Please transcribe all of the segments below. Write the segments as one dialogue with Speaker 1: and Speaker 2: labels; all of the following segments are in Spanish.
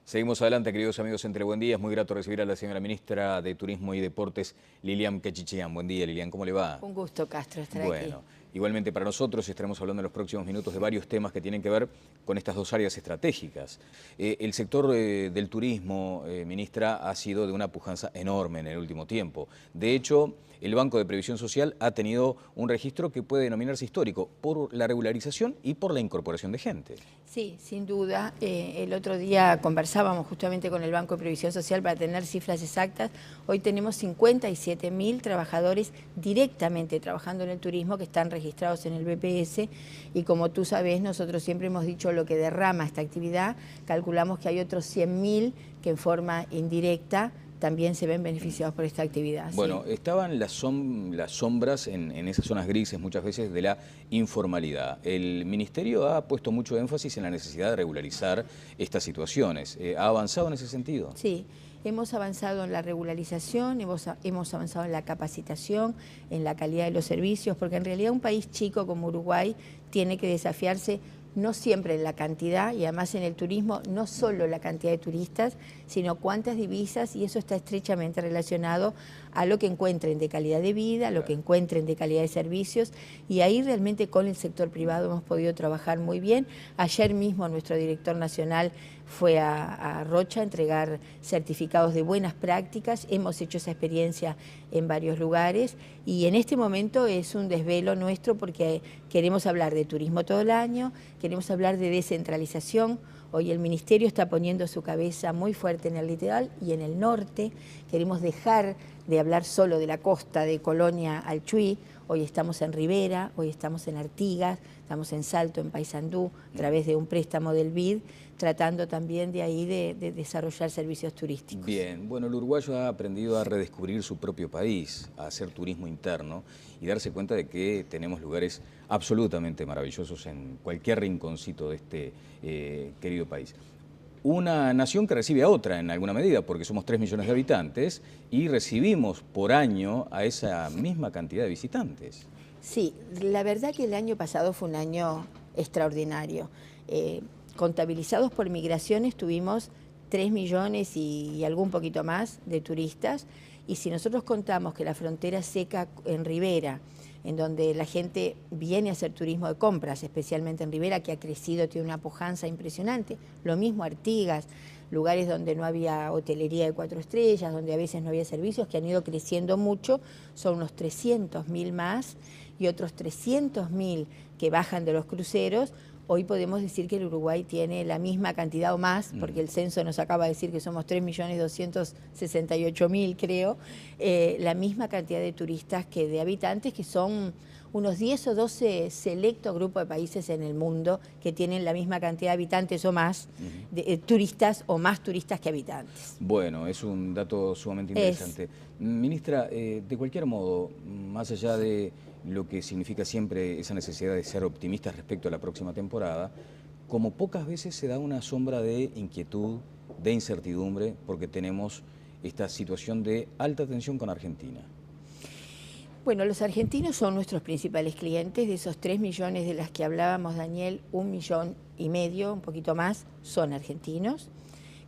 Speaker 1: Seguimos adelante, queridos amigos en Buen Día. Es muy grato recibir a la señora ministra de Turismo y Deportes, Lilian Quechichian. Buen día, Lilian, ¿cómo le va?
Speaker 2: Un gusto, Castro, estar aquí.
Speaker 1: Bueno, igualmente para nosotros estaremos hablando en los próximos minutos de varios temas que tienen que ver con estas dos áreas estratégicas. El sector del turismo, ministra, ha sido de una pujanza enorme en el último tiempo. De hecho, el Banco de Previsión Social ha tenido un registro que puede denominarse histórico por la regularización y por la incorporación de gente.
Speaker 2: Sí, sin duda. El otro día conversábamos justamente con el Banco de Previsión Social para tener cifras exactas. Hoy tenemos 57.000 trabajadores directamente trabajando en el turismo que están registrados en el BPS y como tú sabes, nosotros siempre hemos dicho lo que derrama esta actividad, calculamos que hay otros 100.000 que en forma indirecta también se ven beneficiados por esta actividad.
Speaker 1: Bueno,
Speaker 2: ¿sí?
Speaker 1: estaban las sombras en esas zonas grises muchas veces de la informalidad. El Ministerio ha puesto mucho énfasis en la necesidad de regularizar estas situaciones. ¿Ha avanzado en ese sentido?
Speaker 2: Sí, hemos avanzado en la regularización, hemos avanzado en la capacitación, en la calidad de los servicios, porque en realidad un país chico como Uruguay tiene que desafiarse no siempre en la cantidad y además en el turismo, no solo la cantidad de turistas, sino cuántas divisas, y eso está estrechamente relacionado a lo que encuentren de calidad de vida, a lo que encuentren de calidad de servicios, y ahí realmente con el sector privado hemos podido trabajar muy bien. Ayer mismo nuestro director nacional fue a Rocha a entregar certificados de buenas prácticas, hemos hecho esa experiencia en varios lugares y en este momento es un desvelo nuestro porque queremos hablar de turismo todo el año, queremos hablar de descentralización. Hoy el Ministerio está poniendo su cabeza muy fuerte en el litoral y en el norte. Queremos dejar de hablar solo de la costa de Colonia al Chuy. Hoy estamos en Rivera, hoy estamos en Artigas, estamos en Salto, en Paysandú, a través de un préstamo del BID, tratando también de ahí de desarrollar servicios turísticos.
Speaker 1: Bien, bueno, el uruguayo ha aprendido a redescubrir su propio país, a hacer turismo interno y darse cuenta de que tenemos lugares absolutamente maravillosos en cualquier rinconcito de este querido país. Una nación que recibe a otra en alguna medida, porque somos 3 millones de habitantes y recibimos por año a esa misma cantidad de visitantes.
Speaker 2: Sí, la verdad que el año pasado fue un año extraordinario. Contabilizados por migraciones tuvimos 3 millones y algún poquito más de turistas, y si nosotros contamos que la frontera seca en Rivera, en donde la gente viene a hacer turismo de compras, especialmente en Rivera, que ha crecido, tiene una pujanza impresionante. Lo mismo Artigas, lugares donde no había hotelería de 4 estrellas, donde a veces no había servicios, que han ido creciendo mucho, son unos 300.000 más, y otros 300.000 que bajan de los cruceros. Hoy podemos decir que el Uruguay tiene la misma cantidad o más, porque el censo nos acaba de decir que somos 3.268.000, creo, la misma cantidad de turistas que de habitantes, que son unos 10 o 12 selectos grupos de países en el mundo que tienen la misma cantidad de habitantes o más, turistas o más turistas que habitantes.
Speaker 1: Bueno, es un dato sumamente interesante. Ministra, de cualquier modo, más allá de lo que significa siempre esa necesidad de ser optimistas respecto a la próxima temporada, como pocas veces se da una sombra de inquietud, de incertidumbre, porque tenemos esta situación de alta tensión con Argentina.
Speaker 2: Bueno, los argentinos son nuestros principales clientes. De esos 3 millones de las que hablábamos, Daniel, 1,5 millones, un poquito más, son argentinos.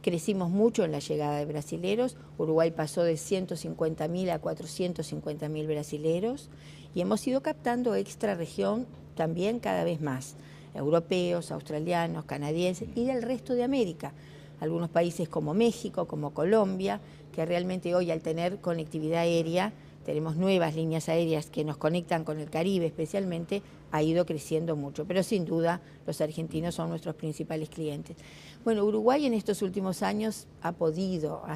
Speaker 2: Crecimos mucho en la llegada de brasileros. Uruguay pasó de 150.000 a 450.000 brasileros y hemos ido captando extra región también cada vez más. Europeos, australianos, canadienses y del resto de América. Algunos países como México, como Colombia, que realmente hoy al tener conectividad aérea, tenemos nuevas líneas aéreas que nos conectan con el Caribe especialmente, ha ido creciendo mucho, pero sin duda los argentinos son nuestros principales clientes. Bueno, Uruguay en estos últimos años ha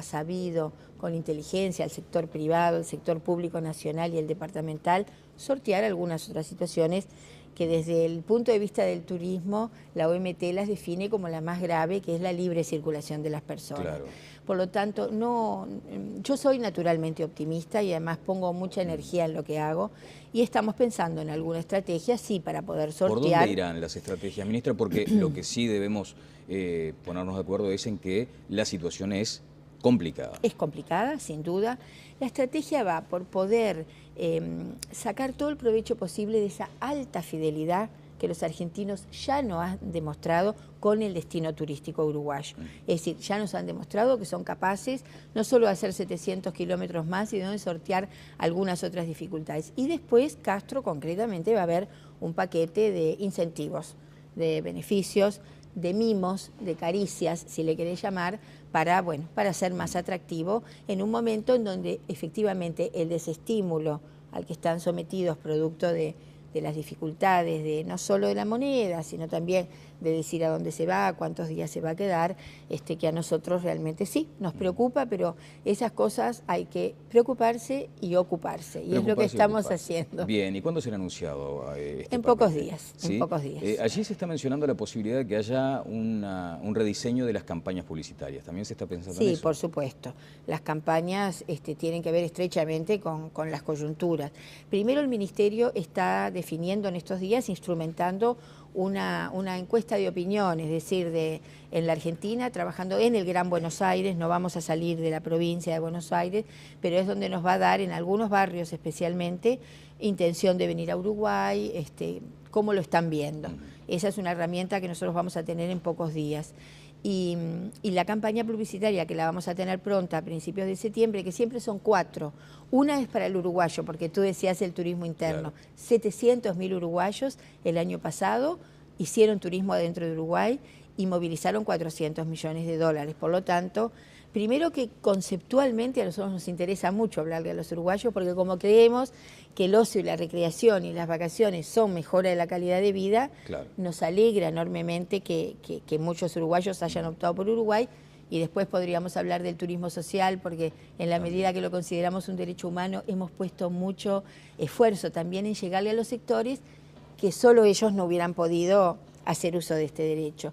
Speaker 2: sabido, con inteligencia, el sector privado, el sector público nacional y el departamental, sortear algunas otras situaciones que desde el punto de vista del turismo, la OMT las define como la más grave, que es la libre circulación de las personas.
Speaker 1: Claro.
Speaker 2: Por lo tanto, yo soy naturalmente optimista y además pongo mucha energía en lo que hago y estamos pensando en alguna estrategia, sí, para poder sortear.
Speaker 1: ¿Por dónde irán las estrategias, ministra? Porque lo que sí debemos ponernos de acuerdo es en que la situación es complicada.
Speaker 2: Es complicada, sin duda. La estrategia va por poder sacar todo el provecho posible de esa alta fidelidad que los argentinos ya nos han demostrado con el destino turístico uruguayo. Es decir, ya nos han demostrado que son capaces no solo de hacer 700 kilómetros más, sino de sortear algunas otras dificultades. Y después Castro concretamente va a haber un paquete de incentivos, de beneficios, de mimos, de caricias, si le querés llamar, para, bueno, para ser más atractivo en un momento en donde efectivamente el desestímulo al que están sometidos producto de las dificultades, de no solo de la moneda, sino también de decir a dónde se va, cuántos días se va a quedar, que a nosotros realmente sí, nos preocupa, pero esas cosas hay que preocuparse y ocuparse, y es lo que estamos haciendo.
Speaker 1: Bien, ¿y cuándo será anunciado este
Speaker 2: En pocos
Speaker 1: paquete?
Speaker 2: días,
Speaker 1: ¿Sí?
Speaker 2: en pocos días.
Speaker 1: Allí se está mencionando la posibilidad de que haya un rediseño de las campañas publicitarias. ¿También se está pensando en eso?
Speaker 2: Sí, por supuesto. Las campañas tienen que ver estrechamente con las coyunturas. Primero, el Ministerio está definiendo en estos días, instrumentando una encuesta de opinión, es decir, en la Argentina, trabajando en el Gran Buenos Aires, no vamos a salir de la provincia de Buenos Aires, pero es donde nos va a dar, en algunos barrios especialmente, intención de venir a Uruguay, cómo lo están viendo. Esa es una herramienta que nosotros vamos a tener en pocos días. Y la campaña publicitaria que la vamos a tener pronta a principios de septiembre, que siempre son 4. Una es para el uruguayo, porque tú decías el turismo interno. Claro. 700.000 uruguayos el año pasado hicieron turismo adentro de Uruguay y movilizaron 400 millones de dólares. Por lo tanto, primero que conceptualmente a nosotros nos interesa mucho hablarle a los uruguayos, porque como creemos que el ocio y la recreación y las vacaciones son mejora de la calidad de vida, claro, nos alegra enormemente que muchos uruguayos hayan optado por Uruguay. Y después podríamos hablar del turismo social, porque en la medida que lo consideramos un derecho humano, hemos puesto mucho esfuerzo también en llegarle a los sectores que solo ellos no hubieran podido hacer uso de este derecho.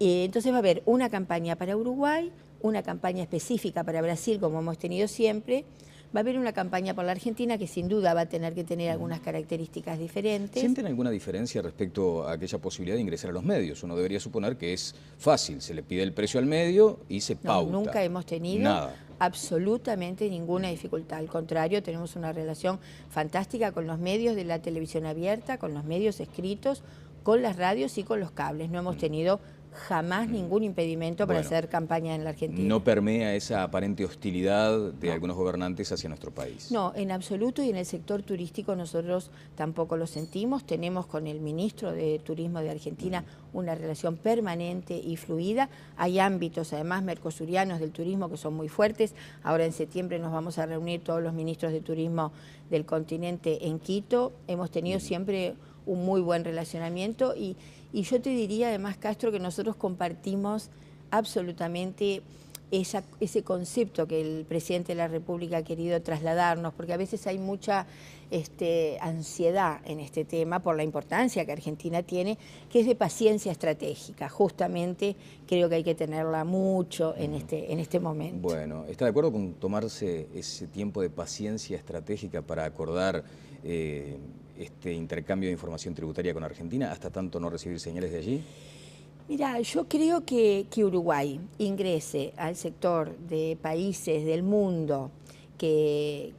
Speaker 2: Entonces va a haber una campaña para Uruguay, una campaña específica para Brasil, como hemos tenido siempre. Va a haber una campaña por la Argentina que sin duda va a tener que tener algunas características diferentes.
Speaker 1: ¿Sienten alguna diferencia respecto a aquella posibilidad de ingresar a los medios? Uno debería suponer que es fácil, se le pide el precio al medio y se pauta.
Speaker 2: No, nunca hemos tenido absolutamente ninguna dificultad. Al contrario, tenemos una relación fantástica con los medios de la televisión abierta, con los medios escritos, con las radios y con los cables. No hemos tenido jamás ningún impedimento para hacer campaña en la Argentina.
Speaker 1: ¿No permea esa aparente hostilidad de algunos gobernantes hacia nuestro país?
Speaker 2: No, en absoluto, y en el sector turístico nosotros tampoco lo sentimos. Tenemos con el ministro de Turismo de Argentina una relación permanente y fluida. Hay ámbitos, además, mercosurianos del turismo que son muy fuertes. Ahora en septiembre nos vamos a reunir todos los ministros de turismo del continente en Quito. Hemos tenido siempre un muy buen relacionamiento y yo te diría además, Castro, que nosotros compartimos absolutamente ese concepto que el presidente de la República ha querido trasladarnos, porque a veces hay mucha ansiedad en este tema por la importancia que Argentina tiene, que es de paciencia estratégica. Justamente creo que hay que tenerla mucho en este momento.
Speaker 1: Bueno, ¿está de acuerdo con tomarse ese tiempo de paciencia estratégica para acordar este intercambio de información tributaria con Argentina, hasta tanto no recibir señales de allí?
Speaker 2: Mira, yo creo que Uruguay ingrese al sector de países del mundo que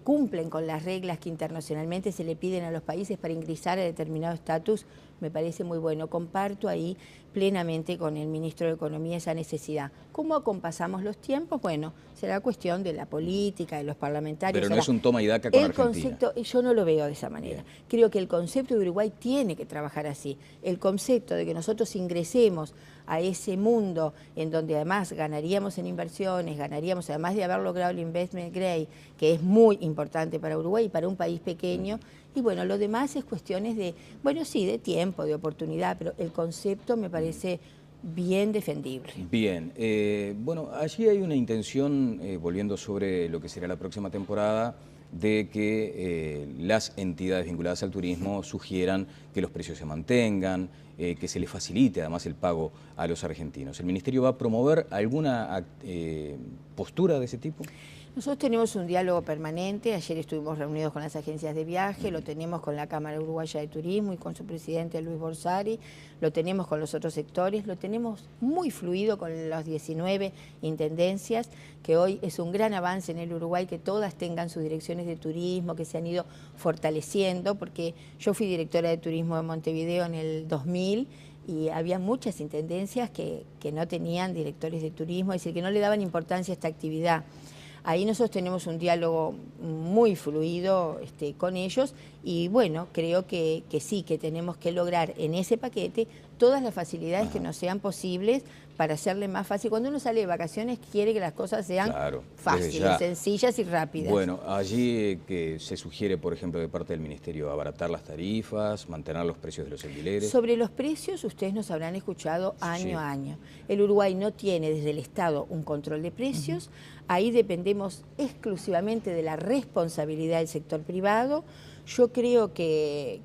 Speaker 2: cumplen con las reglas que internacionalmente se le piden a los países para ingresar a determinado estatus, me parece muy bueno. Comparto ahí plenamente con el ministro de Economía esa necesidad. ¿Cómo acompasamos los tiempos? Bueno, será cuestión de la política, de los parlamentarios.
Speaker 1: Pero no es un toma y daca con Argentina.
Speaker 2: Concepto, yo no lo veo de esa manera. Bien. Creo que el concepto de Uruguay tiene que trabajar así. El concepto de que nosotros ingresemos a ese mundo en donde además ganaríamos en inversiones, ganaríamos además de haber logrado el Investment Grade, que es muy importante para Uruguay y para un país pequeño. Y bueno, lo demás es cuestiones de, bueno, sí, de tiempo, de oportunidad, pero el concepto me parece bien defendible.
Speaker 1: Bien, bueno, allí hay una intención, volviendo sobre lo que será la próxima temporada, de que las entidades vinculadas al turismo sugieran que los precios se mantengan, que se le facilite además el pago a los argentinos. ¿El Ministerio va a promover alguna postura de ese tipo?
Speaker 2: Nosotros tenemos un diálogo permanente, ayer estuvimos reunidos con las agencias de viaje, lo tenemos con la Cámara Uruguaya de Turismo y con su presidente Luis Borsari, lo tenemos con los otros sectores, lo tenemos muy fluido con las 19 intendencias, que hoy es un gran avance en el Uruguay que todas tengan sus direcciones de turismo, que se han ido fortaleciendo, porque yo fui directora de turismo de Montevideo en el 2000, y había muchas intendencias que no tenían directores de turismo, es decir, que no le daban importancia a esta actividad. Ahí nosotros tenemos un diálogo muy fluido con ellos y bueno, creo que sí, que tenemos que lograr en ese paquete todas las facilidades que nos sean posibles para hacerle más fácil. Cuando uno sale de vacaciones quiere que las cosas sean fáciles, sencillas y rápidas.
Speaker 1: Bueno, allí que se sugiere, por ejemplo, de parte del Ministerio, abaratar las tarifas, mantener los precios de los alquileres.
Speaker 2: Sobre los precios, ustedes nos habrán escuchado año a año. El Uruguay no tiene desde el Estado un control de precios, ahí dependemos exclusivamente de la responsabilidad del sector privado. Yo creo que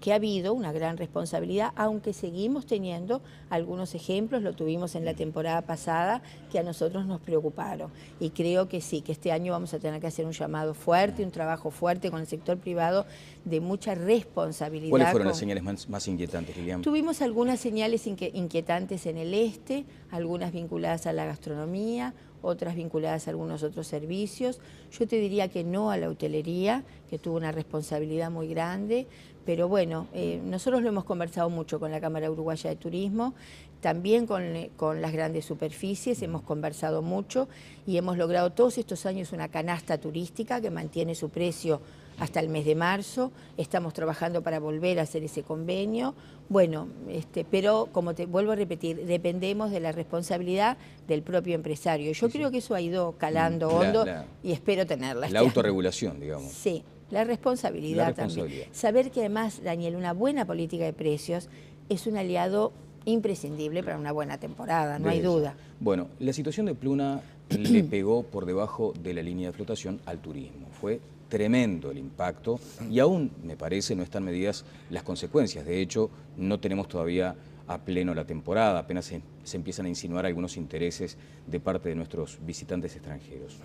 Speaker 2: ha habido una gran responsabilidad, aunque seguimos teniendo algunos ejemplos, lo tuvimos en la temporada pasada, que a nosotros nos preocuparon. Y creo que sí, que este año vamos a tener que hacer un llamado fuerte, un trabajo fuerte con el sector privado de mucha responsabilidad.
Speaker 1: ¿Cuáles fueron las señales más inquietantes, Lilian?
Speaker 2: Tuvimos algunas señales inquietantes en el este, algunas vinculadas a la gastronomía, otras vinculadas a algunos otros servicios. Yo te diría que no a la hotelería, que tuvo una responsabilidad muy grande, pero bueno, nosotros lo hemos conversado mucho con la Cámara Uruguaya de Turismo, también con las grandes superficies, hemos conversado mucho y hemos logrado todos estos años una canasta turística que mantiene su precio hasta el mes de marzo. Estamos trabajando para volver a hacer ese convenio. Bueno, pero como te vuelvo a repetir, dependemos de la responsabilidad del propio empresario. Yo creo que eso ha ido calando hondo y espero tenerla.
Speaker 1: La autorregulación, digamos.
Speaker 2: Sí, la responsabilidad también. Saber que además, Daniel, una buena política de precios es un aliado imprescindible para una buena temporada, no hay duda.
Speaker 1: Bueno, la situación de Pluna le pegó por debajo de la línea de flotación al turismo. Fue tremendo el impacto y aún, me parece, no están medidas las consecuencias. De hecho, no tenemos todavía a pleno la temporada, apenas se empiezan a insinuar algunos intereses de parte de nuestros visitantes extranjeros.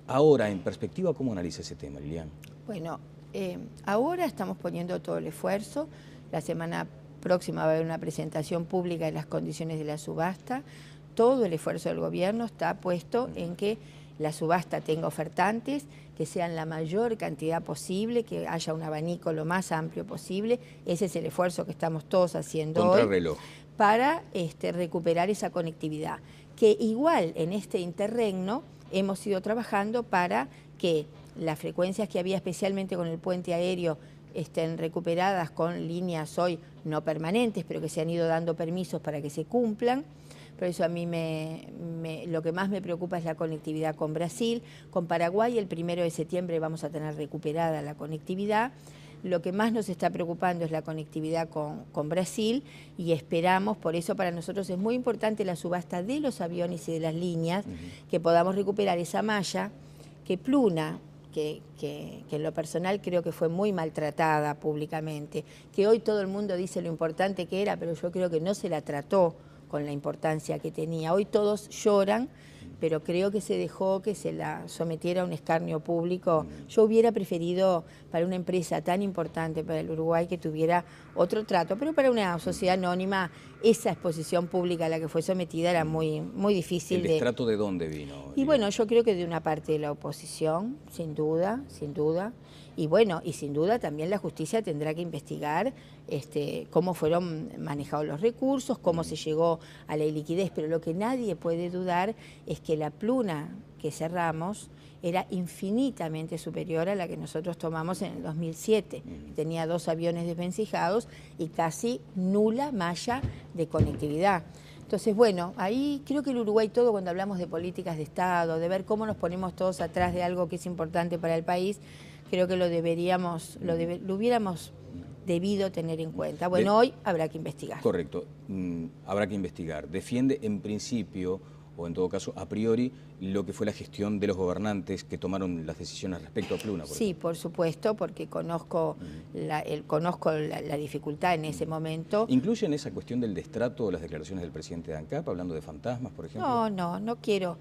Speaker 1: Ahora, en perspectiva, ¿cómo analiza ese tema, Lilian?
Speaker 2: Bueno, ahora estamos poniendo todo el esfuerzo. La semana próxima va a haber una presentación pública de las condiciones de la subasta. Todo el esfuerzo del gobierno está puesto en que la subasta tenga ofertantes, que sean la mayor cantidad posible, que haya un abanico lo más amplio posible. Ese es el esfuerzo que estamos todos haciendo
Speaker 1: Contrarreloj.
Speaker 2: Hoy para recuperar esa conectividad. Que igual en este interregno hemos ido trabajando para que las frecuencias que había especialmente con el puente aéreo estén recuperadas con líneas hoy no permanentes, pero que se han ido dando permisos para que se cumplan. Por eso a mí lo que más me preocupa es la conectividad con Brasil. Con Paraguay el 1 de septiembre vamos a tener recuperada la conectividad. Lo que más nos está preocupando es la conectividad con Brasil y esperamos, por eso para nosotros es muy importante la subasta de los aviones y de las líneas, que podamos recuperar esa malla, que Pluna, que en lo personal creo que fue muy maltratada públicamente, que hoy todo el mundo dice lo importante que era, pero yo creo que no se la trató con la importancia que tenía. Hoy todos lloran, pero creo que se dejó que se la sometiera a un escarnio público. Yo hubiera preferido para una empresa tan importante para el Uruguay que tuviera otro trato, pero para una sociedad anónima esa exposición pública a la que fue sometida era muy difícil.
Speaker 1: ¿El destrato de dónde vino?
Speaker 2: Y bueno, yo creo que de una parte de la oposición, sin duda, sin duda. Y bueno, y sin duda también la justicia tendrá que investigar cómo fueron manejados los recursos, cómo se llegó a la iliquidez, pero lo que nadie puede dudar es que la Pluna que cerramos era infinitamente superior a la que nosotros tomamos en el 2007. Tenía 2 aviones desvencijados y casi nula malla de conectividad. Entonces, bueno, ahí creo que el Uruguay todo, cuando hablamos de políticas de Estado, de ver cómo nos ponemos todos atrás de algo que es importante para el país, creo que lo hubiéramos debido tener en cuenta. Bueno, hoy habrá que investigar.
Speaker 1: Correcto, habrá que investigar. Defiende en principio o en todo caso a priori, lo que fue la gestión de los gobernantes que tomaron las decisiones respecto a Pluna.
Speaker 2: Sí, por supuesto, porque conozco, la dificultad en ese momento.
Speaker 1: ¿Incluyen esa cuestión del destrato las declaraciones del presidente de ANCAP, hablando de fantasmas, por ejemplo?
Speaker 2: No quiero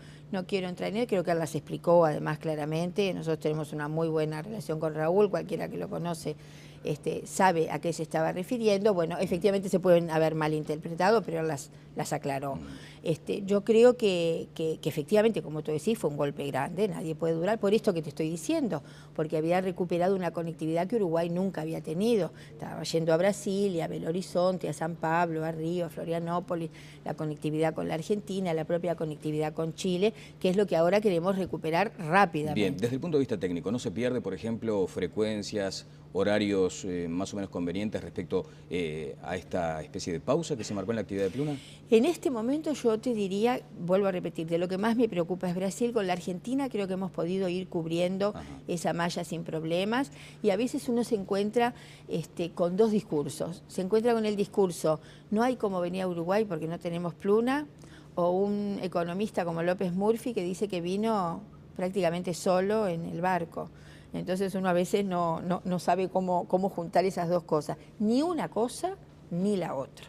Speaker 2: entrar en él, creo que él las explicó además claramente. Nosotros tenemos una muy buena relación con Raúl, cualquiera que lo conoce sabe a qué se estaba refiriendo. Bueno, efectivamente se pueden haber malinterpretado, pero él las aclaró. Yo creo que efectivamente, como tú decís, fue un golpe grande, nadie puede durar, por esto que te estoy diciendo, porque había recuperado una conectividad que Uruguay nunca había tenido. Estaba yendo a Brasilia, a Belo Horizonte, a San Pablo, a Río, a Florianópolis, la conectividad con la Argentina, la propia conectividad con Chile, que es lo que ahora queremos recuperar rápidamente.
Speaker 1: Bien, desde el punto de vista técnico, ¿no se pierde, por ejemplo, frecuencias, horarios más o menos convenientes respecto a esta especie de pausa que se marcó en la actividad de Pluna?
Speaker 2: En este momento yo te diría, vuelvo a repetir, de lo que más me preocupa es Brasil. Con la Argentina creo que hemos podido ir cubriendo esa malla sin problemas, y a veces uno se encuentra con dos discursos. Se encuentra con el discurso, no hay como venir a Uruguay porque no tenemos Pluna, o un economista como López Murphy que dice que vino prácticamente solo en el barco. Entonces uno a veces no sabe cómo juntar esas dos cosas, ni una cosa ni la otra.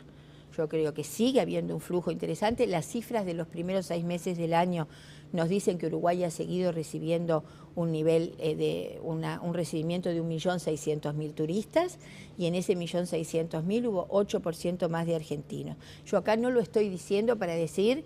Speaker 2: Yo creo que sigue habiendo un flujo interesante. Las cifras de los primeros 6 meses del año nos dicen que Uruguay ha seguido recibiendo un nivel un recibimiento de 1.600.000 turistas, y en ese 1.600.000 hubo 8% más de argentinos. Yo acá no lo estoy diciendo para decir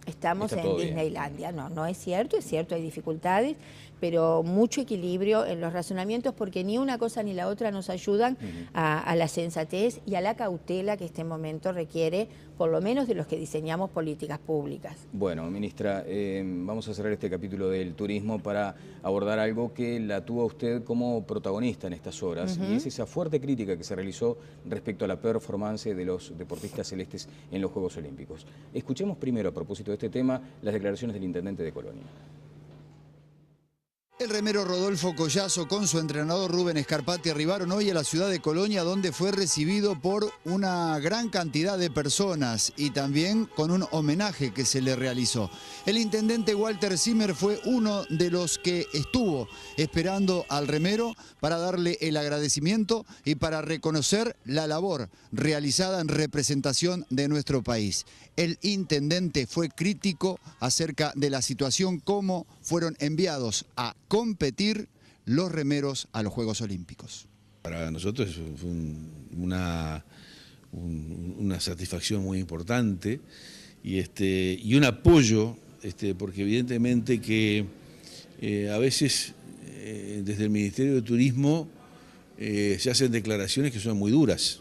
Speaker 2: estamos en Disneylandia. No es cierto, hay dificultades, pero mucho equilibrio en los razonamientos, porque ni una cosa ni la otra nos ayudan a la sensatez y a la cautela que este momento requiere, por lo menos de los que diseñamos políticas públicas.
Speaker 1: Bueno, ministra, vamos a cerrar este capítulo del turismo para abordar algo que la tuvo usted como protagonista en estas horas, y es esa fuerte crítica que se realizó respecto a la performance de los deportistas celestes en los Juegos Olímpicos. Escuchemos primero, a propósito de este tema, las declaraciones del intendente de Colonia.
Speaker 3: El remero Rodolfo Collazo con su entrenador Rubén Scarpati arribaron hoy a la ciudad de Colonia, donde fue recibido por una gran cantidad de personas y también con un homenaje que se le realizó. El intendente Walter Zimmer fue uno de los que estuvo esperando al remero para darle el agradecimiento y para reconocer la labor realizada en representación de nuestro país. El intendente fue crítico acerca de la situación, cómo fueron enviados a competir los remeros a los Juegos Olímpicos.
Speaker 4: Para nosotros fue una satisfacción muy importante y un apoyo, porque evidentemente que a veces desde el Ministerio de Turismo se hacen declaraciones que son muy duras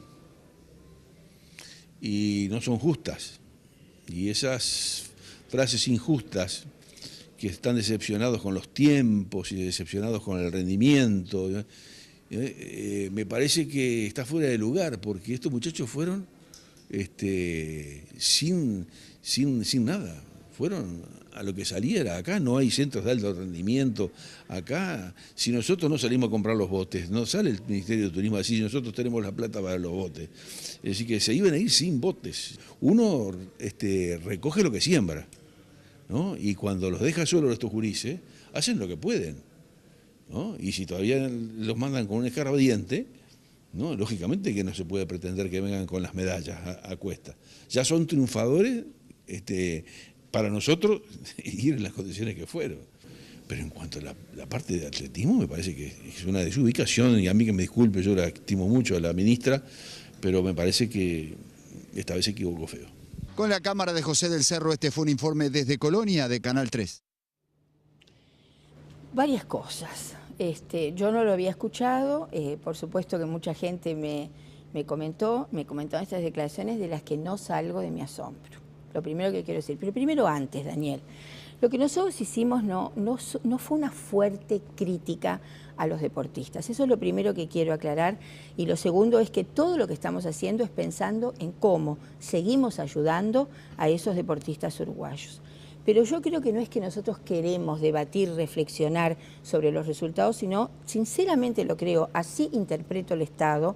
Speaker 4: y no son justas. Y esas frases injustas, que están decepcionados con los tiempos y decepcionados con el rendimiento, me parece que está fuera de lugar, porque estos muchachos fueron sin nada, fueron a lo que saliera. Acá no hay centros de alto rendimiento, acá si nosotros no salimos a comprar los botes, no sale el Ministerio de Turismo así, nosotros tenemos la plata para los botes. Es decir, que se iban a ir sin botes. Uno recoge lo que siembra, ¿no? Y cuando los deja solos estos gurises, hacen lo que pueden, ¿no? Y si todavía los mandan con un escarbadiente, ¿no? Lógicamente que no se puede pretender que vengan con las medallas a cuesta. Ya son triunfadores para nosotros ir en las condiciones que fueron. Pero en cuanto a la parte de atletismo, me parece que es una desubicación, y a mí que me disculpe, yo la estimo mucho a la ministra, pero me parece que esta vez se equivocó feo.
Speaker 3: Con la cámara de José del Cerro, este fue un informe desde Colonia de Canal 3.
Speaker 2: Varias cosas. Yo no lo había escuchado, por supuesto que mucha gente me comentó estas declaraciones de las que no salgo de mi asombro. Lo primero que quiero decir, pero primero antes, Daniel, lo que nosotros hicimos no fue una fuerte crítica a los deportistas. Eso es lo primero que quiero aclarar. Y lo segundo es que todo lo que estamos haciendo es pensando en cómo seguimos ayudando a esos deportistas uruguayos. Pero yo creo que no es que nosotros queremos debatir, reflexionar sobre los resultados, sino, sinceramente lo creo, así interpreto el Estado,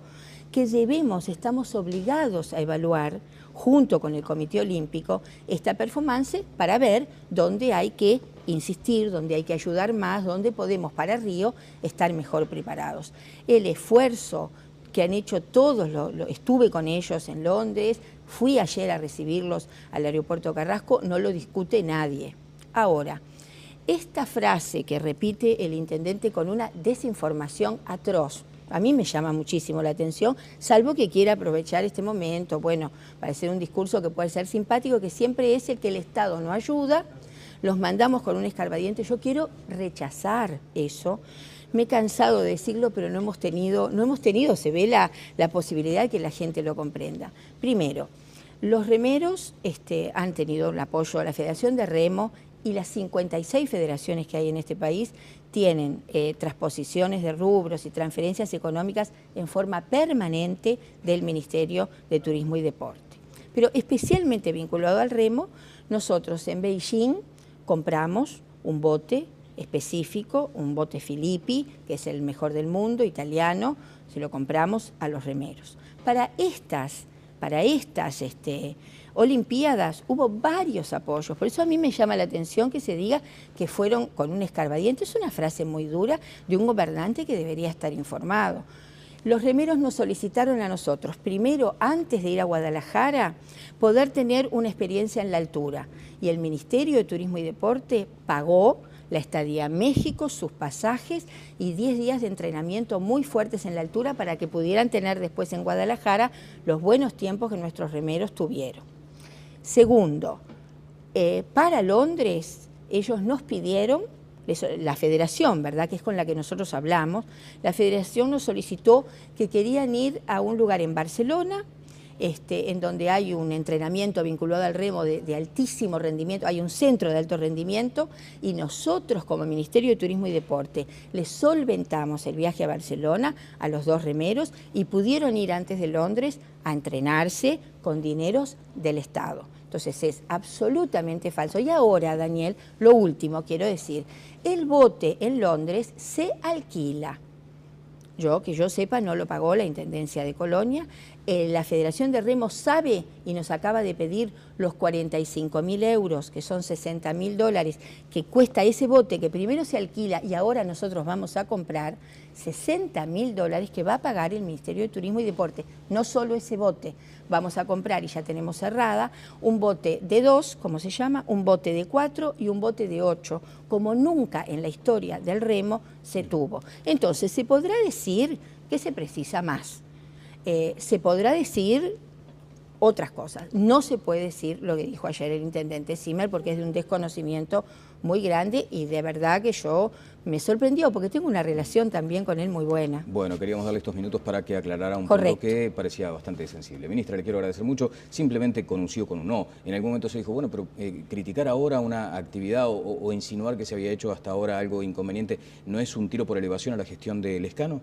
Speaker 2: que estamos obligados a evaluar junto con el Comité Olímpico, esta performance para ver dónde hay que insistir, dónde hay que ayudar más, dónde podemos para Río estar mejor preparados. El esfuerzo que han hecho todos, estuve con ellos en Londres, fui ayer a recibirlos al aeropuerto Carrasco, no lo discute nadie. Ahora, esta frase que repite el intendente con una desinformación atroz, a mí me llama muchísimo la atención, salvo que quiera aprovechar este momento, bueno, para hacer un discurso que puede ser simpático, que siempre es el que el Estado no ayuda, los mandamos con un escarbadiente. Yo quiero rechazar eso. Me he cansado de decirlo, pero no hemos tenido, se ve la posibilidad de que la gente lo comprenda. Primero, los remeros han tenido el apoyo de la Federación de Remo y las 56 federaciones que hay en este país tienen transposiciones de rubros y transferencias económicas en forma permanente del Ministerio de Turismo y Deporte. Pero especialmente vinculado al remo, nosotros en Beijing compramos un bote específico, un bote Filippi, que es el mejor del mundo, italiano, se lo compramos a los remeros. Para estas Olimpiadas hubo varios apoyos, por eso a mí me llama la atención que se diga que fueron con un escarbadiente. Es una frase muy dura de un gobernante que debería estar informado. Los remeros nos solicitaron a nosotros, primero, antes de ir a Guadalajara, poder tener una experiencia en la altura. Y el Ministerio de Turismo y Deporte pagó la estadía a México, sus pasajes y 10 días de entrenamiento muy fuertes en la altura para que pudieran tener después en Guadalajara los buenos tiempos que nuestros remeros tuvieron. Segundo, para Londres ellos nos pidieron, la federación, ¿verdad?, que es con la que nosotros hablamos, la federación nos solicitó que querían ir a un lugar en Barcelona, en donde hay un entrenamiento vinculado al remo de altísimo rendimiento, hay un centro de alto rendimiento, y nosotros como Ministerio de Turismo y Deporte les solventamos el viaje a Barcelona a los dos remeros y pudieron ir antes de Londres a entrenarse con dineros del Estado. Entonces es absolutamente falso. Y ahora, Daniel, lo último quiero decir, el bote en Londres se alquila. Que yo sepa, no lo pagó la Intendencia de Colonia. La Federación de Remo sabe y nos acaba de pedir los 45.000 euros, que son $60.000, que cuesta ese bote que primero se alquila y ahora nosotros vamos a comprar, $60.000 que va a pagar el Ministerio de Turismo y Deporte. No solo ese bote, vamos a comprar, y ya tenemos cerrada, un bote de 2, como se llama, un bote de 4 y un bote de 8, como nunca en la historia del remo se tuvo. Entonces, se podrá decir que se precisa más. Se podrá decir otras cosas. No se puede decir lo que dijo ayer el intendente Zimmer porque es de un desconocimiento muy grande y de verdad que yo me sorprendió porque tengo una relación también con él muy buena.
Speaker 1: Bueno, queríamos darle estos minutos para que aclarara un punto que parecía bastante sensible. Ministra, le quiero agradecer mucho. Simplemente conunció con un no. En algún momento se dijo, bueno, pero criticar ahora una actividad o insinuar que se había hecho hasta ahora algo inconveniente, ¿no es un tiro por elevación a la gestión de Lezcano?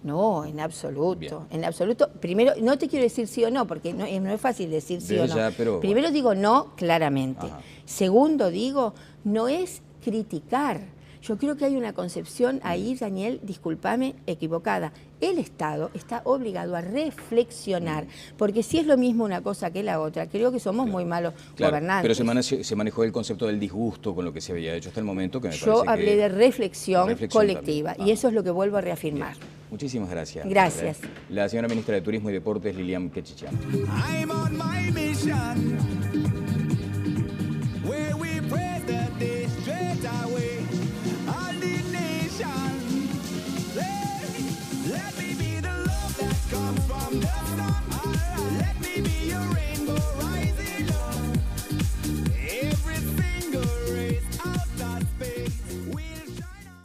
Speaker 2: No, en absoluto, en absoluto. Primero, no te quiero decir sí o no, porque no es fácil decir sí o no. Primero digo no claramente. Ajá. Segundo digo, no es criticar. Yo creo que hay una concepción ahí, Daniel, discúlpame, equivocada. El Estado está obligado a reflexionar, porque si es lo mismo una cosa que la otra, creo que somos muy malos gobernantes.
Speaker 1: Pero se manejó el concepto del disgusto con lo que se había hecho hasta el momento, que me
Speaker 2: Yo hablé de reflexión colectiva, y eso es lo que vuelvo a reafirmar.
Speaker 1: Bien. Muchísimas gracias.
Speaker 2: Gracias.
Speaker 1: La señora ministra de Turismo y Deportes, Lilian Quechichán.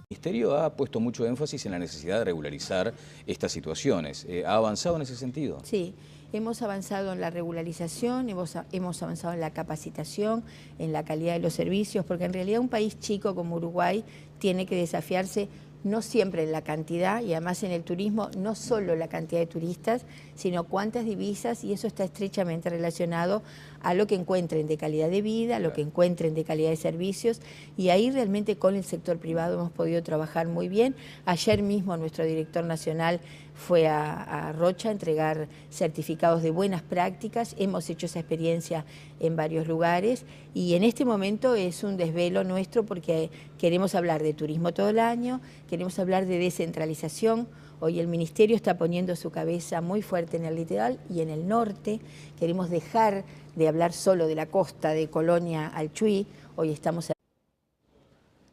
Speaker 1: El Ministerio ha puesto mucho énfasis en la necesidad de regularizar estas situaciones. ¿Ha avanzado en ese sentido?
Speaker 2: Sí, hemos avanzado en la regularización, hemos avanzado en la capacitación, en la calidad de los servicios, porque en realidad un país chico como Uruguay tiene que desafiarse no siempre en la cantidad, y además en el turismo, no solo la cantidad de turistas, sino cuántas divisas, y eso está estrechamente relacionado a lo que encuentren de calidad de vida, a lo que encuentren de calidad de servicios, y ahí realmente con el sector privado hemos podido trabajar muy bien. Ayer mismo nuestro director nacional fue a Rocha a entregar certificados de buenas prácticas. Hemos hecho esa experiencia en varios lugares y en este momento es un desvelo nuestro porque queremos hablar de turismo todo el año, queremos hablar de descentralización. Hoy el Ministerio está poniendo su cabeza muy fuerte en el litoral y en el norte. Queremos dejar de hablar solo de la costa de Colonia al Chuy. Hoy estamos...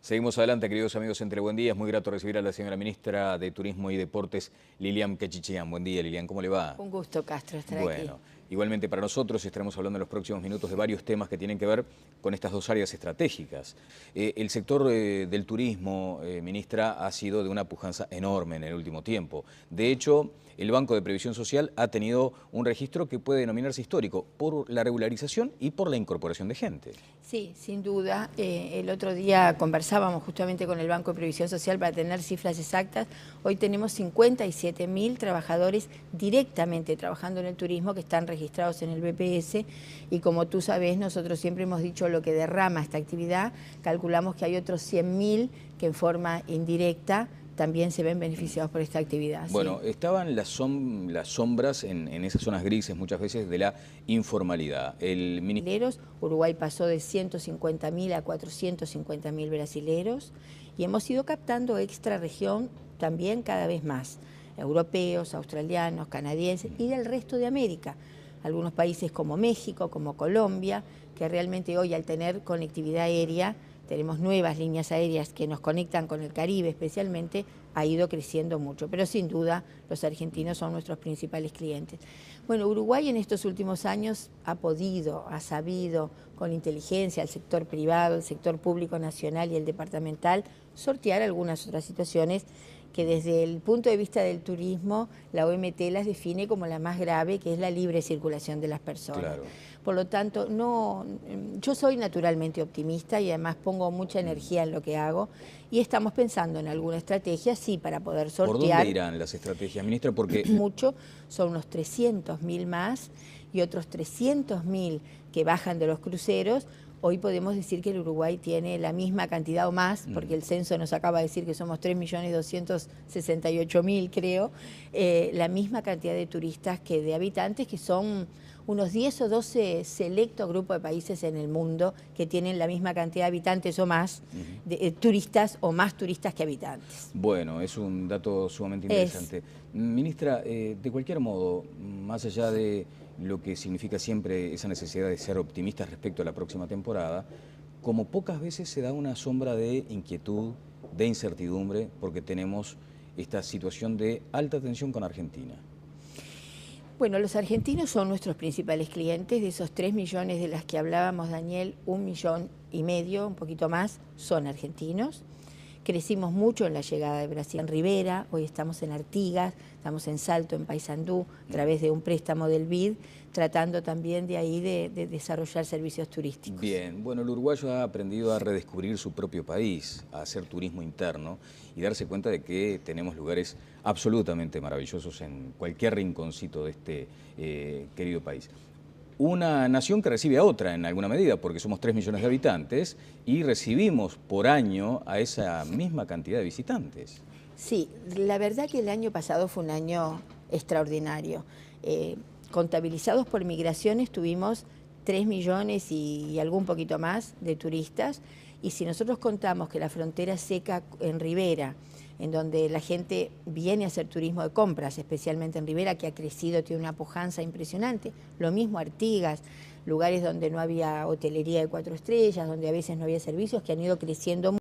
Speaker 1: Seguimos adelante, queridos amigos en Telebuen Día. Es muy grato recibir a la señora ministra de Turismo y Deportes, Lilian Quechichillán. Buen día, Lilian, ¿cómo le va?
Speaker 2: Un gusto, Castro, estar aquí.
Speaker 1: Bueno, igualmente para nosotros estaremos hablando en los próximos minutos de varios temas que tienen que ver con estas dos áreas estratégicas. El sector del turismo, ministra, ha sido de una pujanza enorme en el último tiempo. De hecho, el Banco de Previsión Social ha tenido un registro que puede denominarse histórico por la regularización y por la incorporación de gente.
Speaker 2: Sí, sin duda. El otro día conversábamos justamente con el Banco de Previsión Social para tener cifras exactas. Hoy tenemos 57.000 trabajadores directamente trabajando en el turismo que están registrados en el BPS y como tú sabes, nosotros siempre hemos dicho lo que derrama esta actividad. Calculamos que hay otros 100.000 que en forma indirecta también se ven beneficiados por esta actividad.
Speaker 1: Bueno,
Speaker 2: ¿sí?
Speaker 1: Estaban las sombras en esas zonas grises muchas veces de la informalidad.
Speaker 2: Uruguay pasó de 150.000 a 450.000 brasileros y hemos ido captando extra región también cada vez más, europeos, australianos, canadienses y del resto de América. Algunos países como México, como Colombia, que realmente hoy al tener conectividad aérea, tenemos nuevas líneas aéreas que nos conectan con el Caribe especialmente, ha ido creciendo mucho. Pero sin duda los argentinos son nuestros principales clientes. Bueno, Uruguay en estos últimos años ha sabido con inteligencia el sector privado, el sector público nacional y el departamental sortear algunas otras situaciones que desde el punto de vista del turismo la OMT las define como la más grave, que es la libre circulación de las personas.
Speaker 1: Claro.
Speaker 2: Por lo tanto, yo soy naturalmente optimista y además pongo mucha energía en lo que hago y estamos pensando en alguna estrategia, sí, para poder sortear.
Speaker 1: ¿Por dónde irán las estrategias, ministra? Porque
Speaker 2: mucho, son unos 300.000 más y otros 300.000 que bajan de los cruceros. Hoy podemos decir que el Uruguay tiene la misma cantidad o más, porque el censo nos acaba de decir que somos 3.268.000, creo, la misma cantidad de turistas que de habitantes, que son unos 10 o 12 selectos grupos de países en el mundo que tienen la misma cantidad de habitantes o más, turistas o más turistas que habitantes.
Speaker 1: Bueno, es un dato sumamente interesante. Ministra, de cualquier modo, más allá de lo que significa siempre esa necesidad de ser optimistas respecto a la próxima temporada, como pocas veces se da una sombra de inquietud, de incertidumbre, porque tenemos esta situación de alta tensión con Argentina.
Speaker 2: Bueno, los argentinos son nuestros principales clientes. De esos 3 millones de las que hablábamos, Daniel, 1,5 millones, un poquito más, son argentinos. Crecimos mucho en la llegada de Brasil en Rivera, hoy estamos en Artigas, estamos en Salto, en Paysandú, a través de un préstamo del BID, tratando también de ahí de desarrollar servicios turísticos.
Speaker 1: Bien, bueno, el uruguayo ha aprendido a redescubrir su propio país, a hacer turismo interno y darse cuenta de que tenemos lugares absolutamente maravillosos en cualquier rinconcito de este querido país. Una nación que recibe a otra en alguna medida, porque somos 3 millones de habitantes y recibimos por año a esa misma cantidad de visitantes.
Speaker 2: Sí, la verdad que el año pasado fue un año extraordinario. Contabilizados por migraciones tuvimos 3 millones y algún poquito más de turistas, y si nosotros contamos que la frontera seca en Rivera, en donde la gente viene a hacer turismo de compras, especialmente en Rivera, que ha crecido, tiene una pujanza impresionante. Lo mismo Artigas, lugares donde no había hotelería de 4 estrellas, donde a veces no había servicios, que han ido creciendo mucho.